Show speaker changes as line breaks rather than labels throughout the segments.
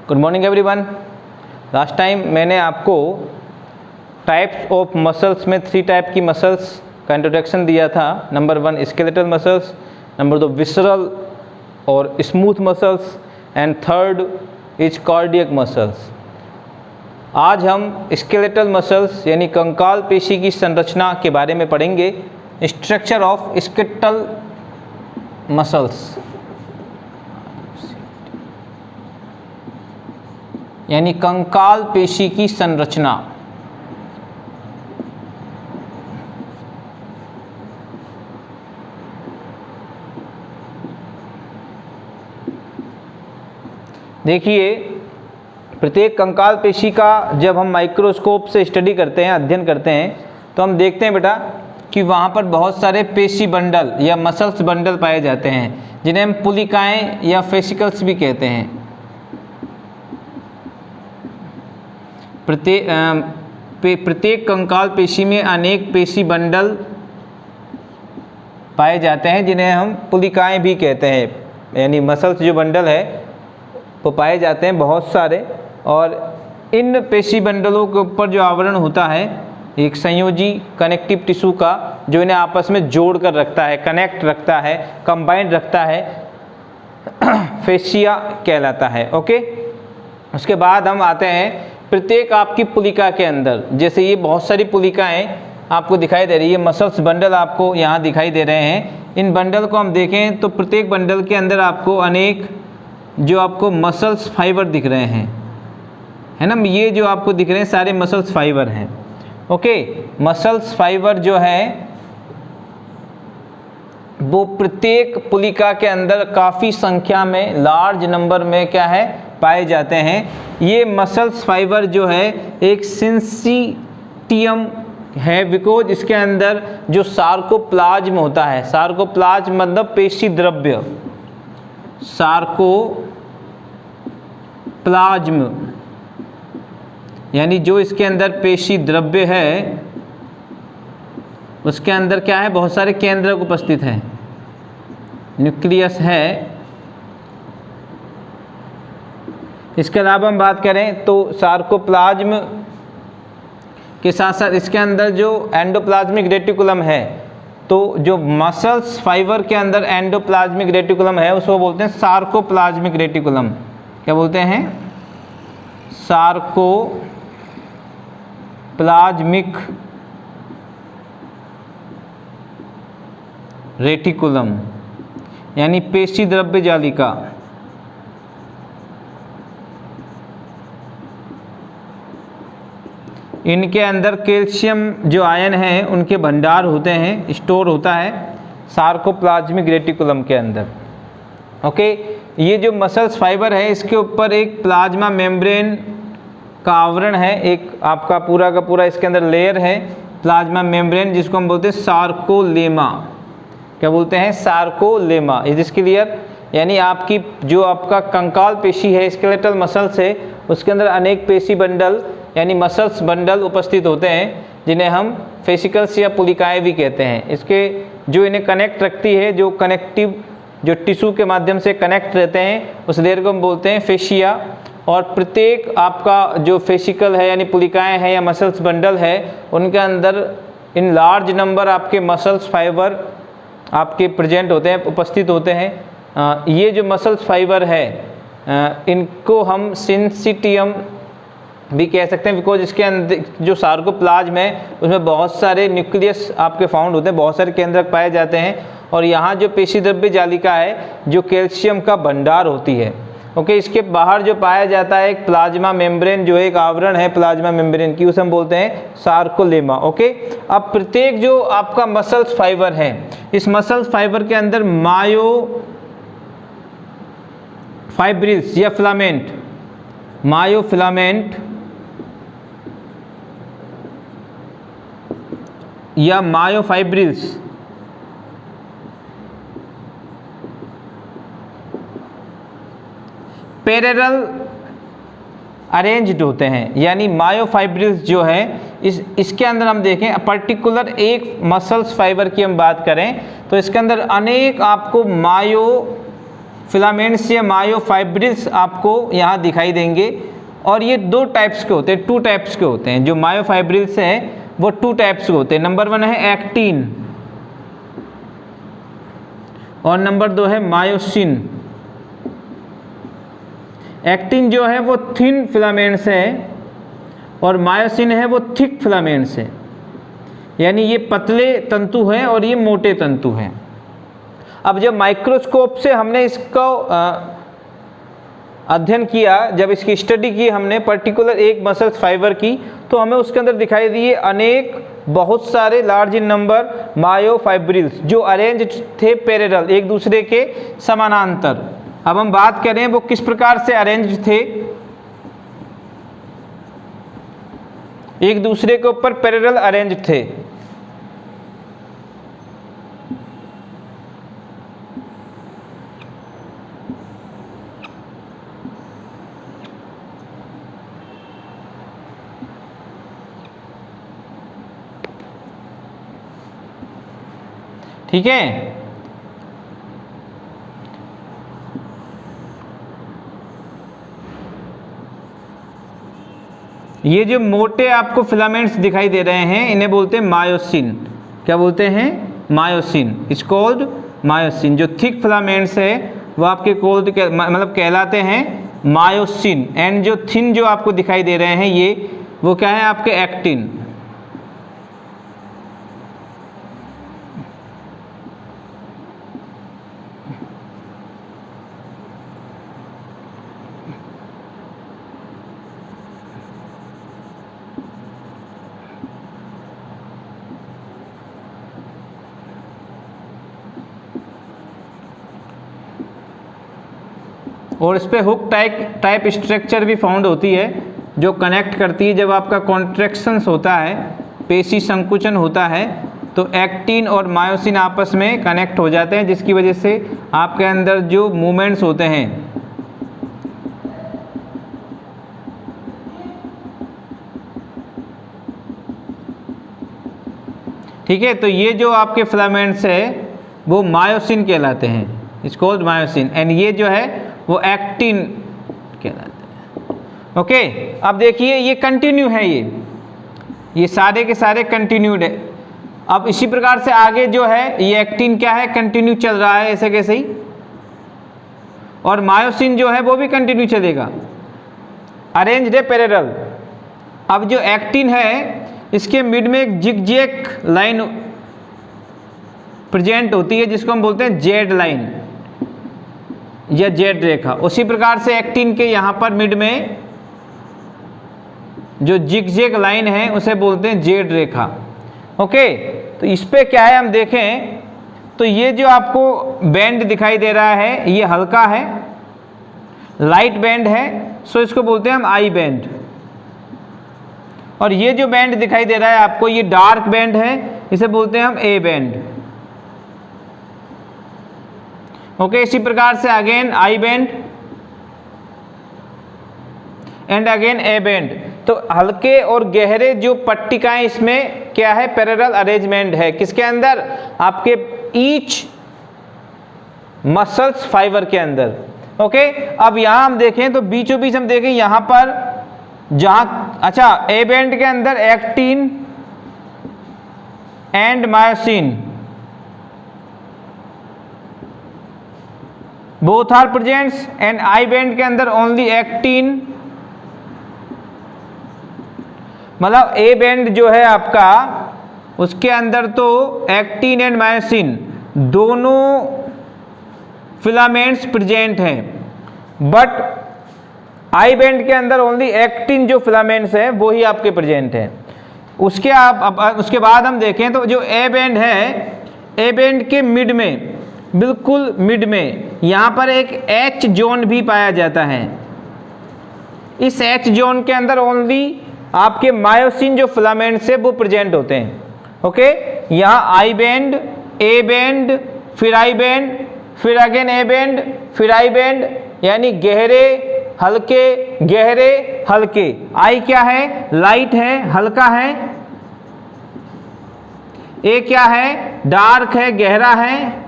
Good morning everyone. Last time मैंने आपको types of muscles में 3 टाइप की मसल्स का इंट्रोडक्शन दिया था। Number 1 skeletal muscles, number 2 visceral और smooth muscles and third is cardiac muscles. आज हम स्केलेटल मसल्स यानी कंकाल पेशी की संरचना के बारे में पढ़ेंगे। स्ट्रक्चर ऑफ स्केलेटल मसल्स यानी कंकाल पेशी की संरचना। देखिए, प्रत्येक कंकाल पेशी का जब हम माइक्रोस्कोप से स्टडी करते हैं, अध्ययन करते हैं, तो हम देखते हैं बेटा कि वहाँ पर बहुत सारे पेशी बंडल या मसल्स बंडल पाए जाते हैं, जिन्हें हम पुलिकाएं या फेसिकल्स भी कहते हैं। प्रत्येक कंकाल पेशी में अनेक पेशी बंडल पाए जाते हैं, जिन्हें हम पुलिकाएं भी कहते हैं, यानी मसल्स जो बंडल है वो पाए जाते हैं बहुत सारे। और इन पेशी बंडलों के ऊपर जो आवरण होता है एक संयोजी कनेक्टिव टिश्यू का, जो इन्हें आपस में जोड़ कर रखता है, कनेक्ट रखता है, कंबाइंड रखता है, फेशिया कहलाता है। ओके, उसके बाद हम आते हैं प्रत्येक आपकी पुलिका के अंदर। जैसे ये बहुत सारी पुलिकाएं आपको दिखाई दे रही है, मसल्स बंडल आपको यहाँ दिखाई दे रहे हैं। इन बंडल को हम देखें तो प्रत्येक बंडल के अंदर आपको अनेक जो आपको मसल्स फाइबर दिख रहे हैं, है ना। ये जो आपको दिख रहे हैं सारे मसल्स फाइबर हैं। ओके, मसल्स फाइबर जो है वो प्रत्येक पुलिका के अंदर काफ़ी संख्या में, लार्ज नंबर में क्या है, पाए जाते हैं। ये मसल्स फाइबर जो है एक सिंसिटियम है, बिकॉज इसके अंदर जो सार्कोप्लाज्म होता है, सार्कोप्लाज्म मतलब पेशी द्रव्य, सार्कोप्लाज्म यानी जो इसके अंदर पेशी द्रव्य है उसके अंदर क्या है, बहुत सारे केंद्रक उपस्थित हैं, न्यूक्लियस है। इसके अलावा हम बात करें तो सार्कोप्लाज्म के साथ साथ इसके अंदर जो एंडोप्लाज्मिक रेटिकुलम है, तो जो मसल्स फाइबर के अंदर एंडोप्लाज्मिक रेटिकुलम है उसको बोलते हैं सार्कोप्लाज्मिक रेटिकुलम। क्या बोलते हैं? सार्कोप्लाज्मिक रेटिकुलम यानी पेशी द्रव्य जालिका। इनके अंदर कैल्शियम जो आयन है उनके भंडार होते हैं, स्टोर होता है सार्कोप्लाज्मिक रेटिकुलम के अंदर। ओके, ये जो मसल्स फाइबर है इसके ऊपर एक प्लाज्मा मेम्ब्रेन का आवरण है, एक आपका पूरा का पूरा इसके अंदर लेयर है प्लाज्मा मेम्ब्रेन, जिसको हम बोलते हैं सार्कोलेमा। क्या बोलते हैं? सार्कोलेमा। Is this clear? यानी आपकी जो आपका कंकाल पेशी है, स्केलेटल मसल्स है, उसके अंदर अनेक पेशी बंडल यानी मसल्स बंडल उपस्थित होते हैं, जिन्हें हम फेसिकल्स या पुलिकाएं भी कहते हैं। इसके जो इन्हें कनेक्ट रखती है, जो कनेक्टिव जो टिश्यू के माध्यम से कनेक्ट रहते हैं, उस लेयर को हम बोलते हैं फेशिया। और प्रत्येक आपका जो फेसिकल है यानी पुलिकाएं हैं या मसल्स बंडल है, उनके अंदर इन लार्ज नंबर आपके मसल्स फाइबर आपके प्रेजेंट होते हैं, उपस्थित होते हैं। ये जो मसल्स फाइबर है इनको हम सिंसिटियम भी कह सकते हैं, बिकॉज इसके अंदर जो सार्कोप्लाज्म है उसमें बहुत सारे न्यूक्लियस आपके फाउंड होते हैं, बहुत सारे केंद्रक पाए जाते हैं। और यहाँ जो पेशी द्रव्य जालिका है जो कैल्शियम का भंडार होती है। ओके, इसके बाहर जो पाया जाता है एक प्लाज्मा मेम्ब्रेन, जो एक आवरण है प्लाज्मा मेम्ब्रेन की, उसे हम बोलते हैं सार्कोलेमा। ओके, अब प्रत्येक जो आपका मसल्स फाइबर है, इस मसल्स फाइबर के अंदर मायोफाइब्रिल्स या फिलामेंट, मायोफिलामेंट या मायोफाइब्रिल्स पैरेलल अरेंज्ड होते हैं। यानी मायोफाइब्रिल्स जो है इसके अंदर हम देखें पर्टिकुलर एक मसल्स फाइबर की हम बात करें तो इसके अंदर अनेक आपको फिलामेंट्स या मायोफाइब्रिल्स आपको यहाँ दिखाई देंगे। और ये दो टाइप्स के होते हैं, 2 टाइप्स के होते हैं। जो मायोफाइब्रिल्स हैं वो 2 टाइप्स के होते हैं। नंबर 1 है एक्टिन और नंबर 2 है मायोसिन। एक्टिन जो है वो थिन फिलामेंट्स है और मायोसिन है वो थिक फिलामेंट्स है, यानी ये पतले तंतु हैं और ये मोटे तंतु हैं। अब जब माइक्रोस्कोप से हमने इसको अध्ययन किया, जब इसकी स्टडी की हमने पर्टिकुलर एक मसल्स फाइबर की, तो हमें उसके अंदर दिखाई दिए अनेक बहुत सारे लार्ज इन नंबर मायोफाइब्रिल्स जो अरेंज थे पैरेलल, एक दूसरे के समानांतर। अब हम बात करें वो किस प्रकार से अरेंज थे, एक दूसरे के ऊपर पैरेलल अरेंज थे। ठीक है, ये जो मोटे आपको फिलामेंट्स दिखाई दे रहे हैं इन्हें बोलते हैं मायोसिन। क्या बोलते हैं? मायोसिन। It's called myosin. जो थिक फिलामेंट्स है वो आपके कोल्ड मतलब कहलाते हैं मायोसिन। एंड जो थिन जो आपको दिखाई दे रहे हैं ये वो क्या है? आपके एक्टिन। और इस पे हुक टाइप स्ट्रक्चर भी फाउंड होती है जो कनेक्ट करती है। जब आपका कॉन्ट्रैक्शंस होता है, पेशी संकुचन होता है, तो एक्टिन और मायोसिन आपस में कनेक्ट हो जाते हैं, जिसकी वजह से आपके अंदर जो मूवमेंट्स होते हैं ठीक है, तो ये जो आपके फिलामेंट्स है वो मायोसिन कहलाते हैं। It's called myosin. एंड ये जो है वो एक्टिन कहलाते हैं। ओके, अब देखिए ये कंटिन्यू है, ये सारे के सारे कंटिन्यूड है। अब इसी प्रकार से आगे जो है ये एक्टिन क्या है? कंटिन्यू चल रहा है ऐसे कैसे ही, और मायोसिन जो है वो भी कंटिन्यू चलेगा, अरेंज्ड है पैरेलल। अब जो एक्टिन है इसके मिड में एक जिगजैग लाइन प्रेजेंट होती है जिसको हम बोलते हैं जेड लाइन या जेड रेखा। उसी प्रकार से एक्टिन के यहाँ पर मिड में जो जिगजैग लाइन है उसे बोलते हैं जेड रेखा। ओके, तो इस पे क्या है हम देखें तो ये जो आपको बैंड दिखाई दे रहा है ये हल्का है, लाइट बैंड है, सो इसको बोलते हैं हम आई बैंड। और ये जो बैंड दिखाई दे रहा है आपको ये डार्क बैंड है, इसे बोलते हैं हम ए बैंड। ओके, इसी प्रकार से again I band and again A band. तो हल्के और गहरे जो पट्टिकाएं इसमें क्या है? पैरेलल अरेंजमेंट है। किसके अंदर? आपके ईच मसल्स फाइबर के अंदर। ओके, अब यहां हम देखें तो बीचों बीच हम देखें यहां पर जहां, अच्छा, ए बैंड के अंदर actin and myosin both are presents, and I band के अंदर ओनली एक्टिन, मतलब ए बैंड जो है आपका उसके अंदर तो एक्टिन एंड मायोसिन दोनों फिलामेंट्स प्रेजेंट हैं, बट आई बैंड के अंदर ओनली एक्टिन जो फिलामेंट्स हैं वो ही आपके प्रेजेंट हैं। उसके बाद हम देखें तो जो ए बैंड है, ए बैंड के मिड में, बिल्कुल मिड में यहाँ पर एक एच जोन भी पाया जाता है। इस एच जोन के अंदर ओनली आपके मायोसिन जो फिलामेंट्स है वो प्रेजेंट होते हैं। ओके, यहाँ आई बैंड, ए बैंड, फिर आई बैंड, फिर अगेन ए बैंड, फिर आई बैंड, यानी गहरे हल्के गहरे हल्के। आई क्या है? लाइट है, हल्का है। ए क्या है? डार्क है, गहरा है।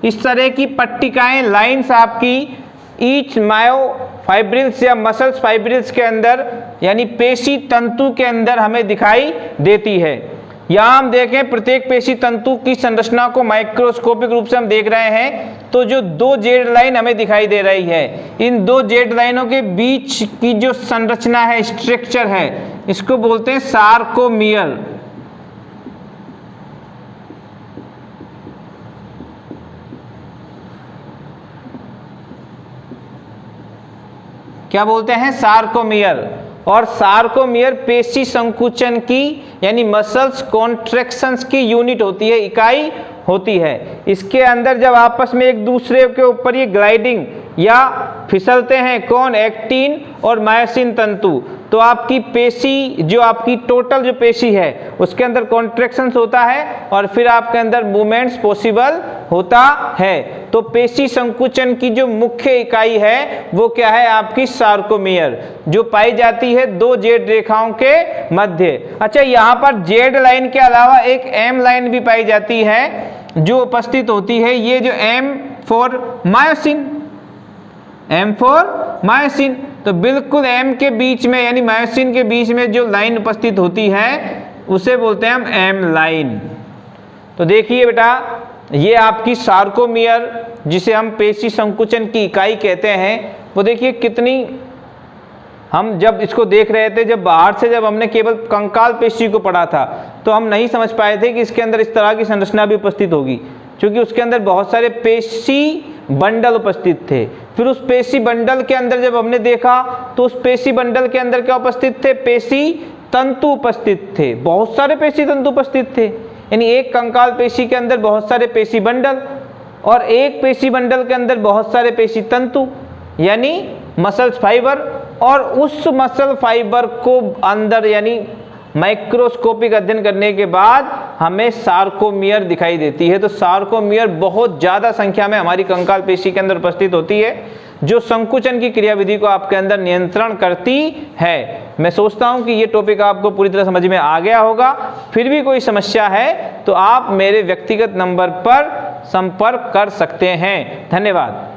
इस तरह की पट्टिकाएं, लाइंस आपकी ईच मायोफाइब्रिल्स या मसल्स फाइब्रिल्स के अंदर यानी पेशी तंतु के अंदर हमें दिखाई देती है। यहाँ हम देखें प्रत्येक पेशी तंतु की संरचना को माइक्रोस्कोपिक रूप से हम देख रहे हैं, तो जो दो जेड लाइन हमें दिखाई दे रही है, इन दो जेड लाइनों के बीच की जो संरचना है, स्ट्रक्चर है, इसको बोलते हैं सार्कोमियर। क्या बोलते हैं? सार्कोमियर। और सार्कोमियर पेशी संकुचन की यानी मसल्स कॉन्ट्रैक्शंस की यूनिट होती है, इकाई होती है। इसके अंदर जब आपस में एक दूसरे के ऊपर ये ग्लाइडिंग या फिसलते हैं, कौन? एक्टिन और मायोसिन तंतु, तो आपकी पेशी जो आपकी टोटल जो पेशी है उसके अंदर कॉन्ट्रैक्शंस होता है और फिर आपके अंदर मूवमेंट्स पॉसिबल होता है। तो पेशी संकुचन की जो मुख्य इकाई है वो क्या है? आपकी सार्कोमियर, जो पाई जाती है दो जेड रेखाओं के मध्य। अच्छा, यहाँ पर जेड लाइन के अलावा एक एम लाइन भी पाई जाती है जो उपस्थित होती है। ये जो M for myosin, M for myosin, तो बिल्कुल एम के बीच में यानी मायोसिन के बीच में जो लाइन उपस्थित होती है उसे बोलते हैं हम एम लाइन। तो देखिए बेटा, ये आपकी सार्कोमियर जिसे हम पेशी संकुचन की इकाई कहते हैं, वो देखिए कितनी, हम जब इसको देख रहे थे, जब बाहर से जब हमने केवल कंकाल पेशी को पढ़ा था तो हम नहीं समझ पाए थे कि इसके अंदर इस तरह की संरचना भी उपस्थित होगी, क्योंकि उसके अंदर बहुत सारे पेशी बंडल उपस्थित थे। फिर उस पेशी बंडल के अंदर जब हमने देखा तो उस पेशी बंडल के अंदर क्या उपस्थित थे? पेशी तंतु उपस्थित थे, बहुत सारे पेशी तंतु उपस्थित थे। यानी एक कंकाल पेशी के अंदर बहुत सारे पेशी बंडल और एक पेशी बंडल के अंदर बहुत सारे पेशी तंतु यानी मसल्स फाइबर, और उस मसल फाइबर को अंदर यानी माइक्रोस्कोपिक अध्ययन करने के बाद हमें सार्कोमियर दिखाई देती है। तो सार्कोमियर बहुत ज़्यादा संख्या में हमारी कंकाल पेशी के अंदर उपस्थित होती है, जो संकुचन की क्रियाविधि को आपके अंदर नियंत्रण करती है। मैं सोचता हूं कि ये टॉपिक आपको पूरी तरह समझ में आ गया होगा। फिर भी कोई समस्या है तो आप मेरे व्यक्तिगत नंबर पर संपर्क कर सकते हैं। धन्यवाद।